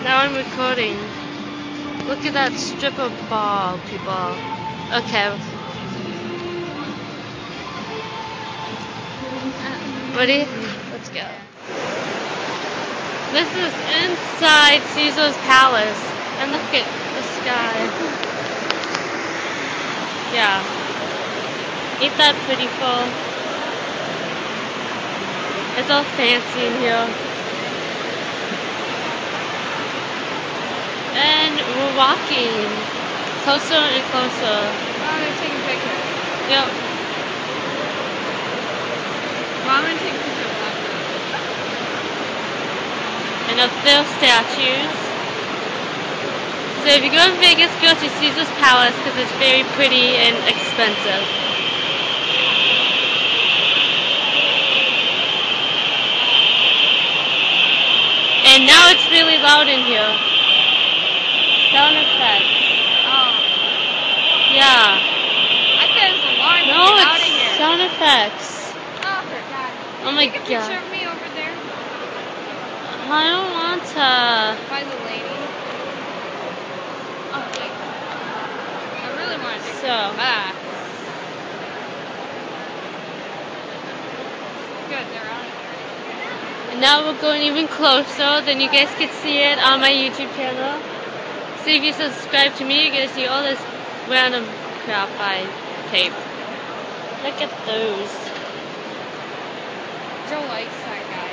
Now I'm recording. Look at that stripper ball, people. Okay. Ready? Let's go. This is inside Caesar's palace. And look at the sky. Yeah. Ain't that pretty full? It's all fancy in here. And we're walking closer and closer. Oh, they're taking pictures. Yep. Well, I'm gonna take a picture of that. And up there, statues. So if you go to Vegas, go to Caesar's Palace because it's very pretty and expensive. And now it's really loud in here. Sound effects. Oh. Yeah. I thought it was alarm. No, Get out of it's here. sound effects. Oh, for God. Oh my Take a picture God. of me over there I don't want to. by the lady. Oh, wait. I really want to. So. Good, they're out of here. And now we're going even closer, then you guys can see it on my YouTube channel. So if you subscribe to me, you're going to see all this random crap I tape. Look at those. Joe likes that guy.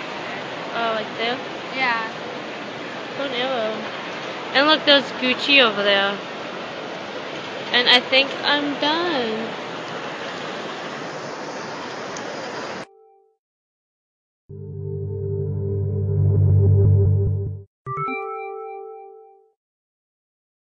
Oh, like there? Yeah. Oh, no. And look, there's Gucci over there. And I think I'm done.